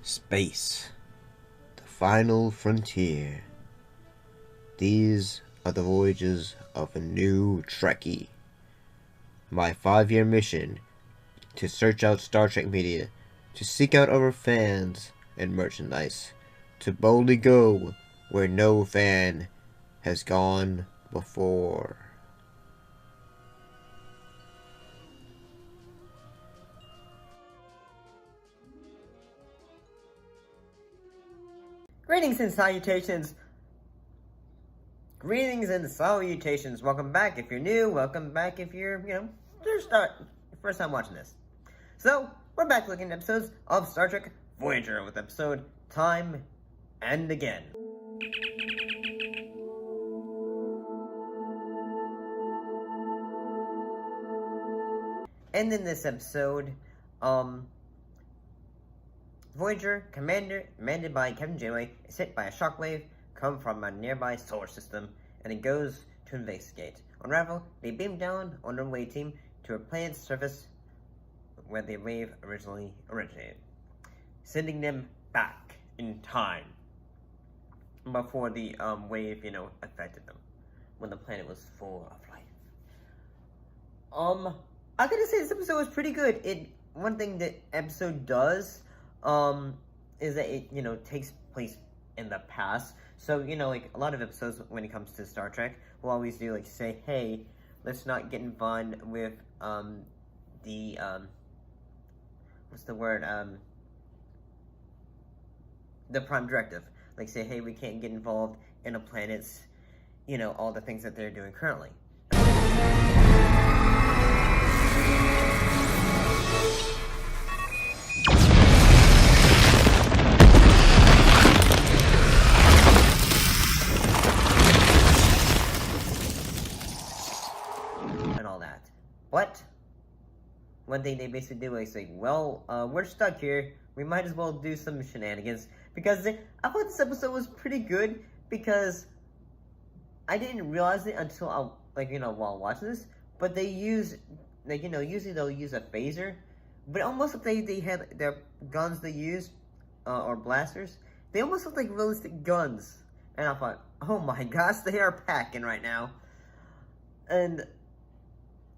Space, the final frontier. These are the voyages of a new Trekkie. My 5-year mission to search out Star Trek media, to seek out our fans and merchandise, to boldly go where no fan has gone before. Greetings and salutations. Welcome back if you're new. Welcome back if you're, first time watching this. So, we're back looking at episodes of Star Trek Voyager with episode Time and Again. And in this episode, Voyager, commanded by Captain Janeway, is hit by a shockwave come from a nearby solar system, and it goes to investigate. Unravel, they beam down on their way team to a planet's surface where the wave originally originated, sending them back in time before the wave, affected them, when the planet was full of life. I gotta say this episode was pretty good. One thing that episode does is that it, takes place in the past. So, like, a lot of episodes when it comes to Star Trek will always do, like, say, hey, let's not get involved with, the Prime Directive. Like, say, hey, we can't get involved in a planet's, all the things that they're doing currently. But one thing they basically do is say, well, we're stuck here. We might as well do some shenanigans. Because I thought this episode was pretty good, because I didn't realize it until while watching this. But they use, usually they'll use a phaser, but almost like they had their guns they use, or blasters. They almost look like realistic guns. And I thought, oh my gosh, they are packing right now. And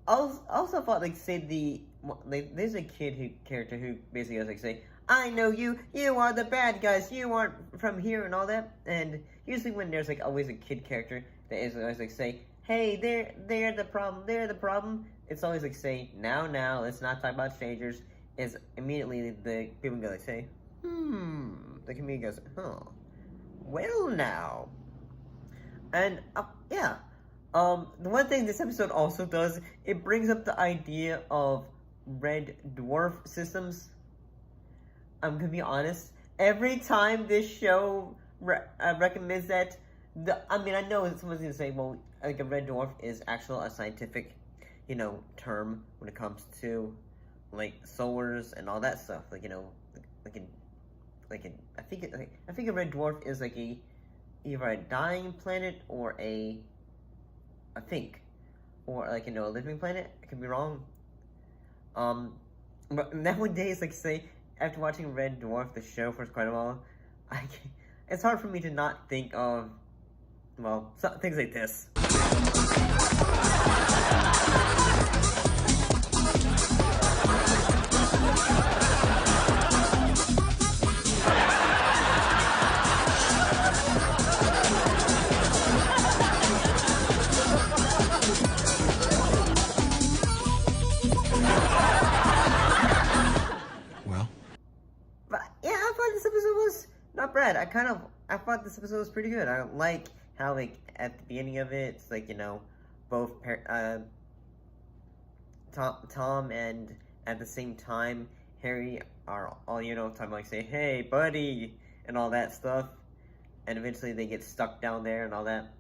I also thought, there's a character who basically goes, say, I know you are the bad guys, you aren't from here and all that. And usually when there's, always a kid character that is always, say, hey, they're the problem, it's always, say, now, let's not talk about strangers, is immediately the people go, say, the comedian goes, well now. And, yeah. The one thing this episode also does, it brings up the idea of red dwarf systems. I'm gonna be honest, every time this show recommends that, I know someone's gonna say, well, a red dwarf is actually a scientific, term when it comes to, solars and all that stuff. I think a red dwarf is either a dying planet or a living planet. I could be wrong. But nowadays, say, after watching Red Dwarf, the show, for quite a while, it's hard for me to not think of, things like this. Not bad. I thought this episode was pretty good. I like how, at the beginning of it, it's both Tom and at the same time Harry are all, talking say, hey, buddy, and all that stuff, and eventually they get stuck down there and all that.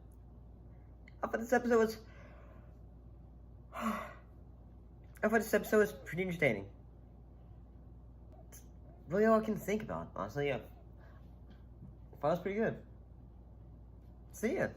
I thought this episode was pretty entertaining. It's really all I can think about, honestly. Yeah. I thought it was pretty good. See ya.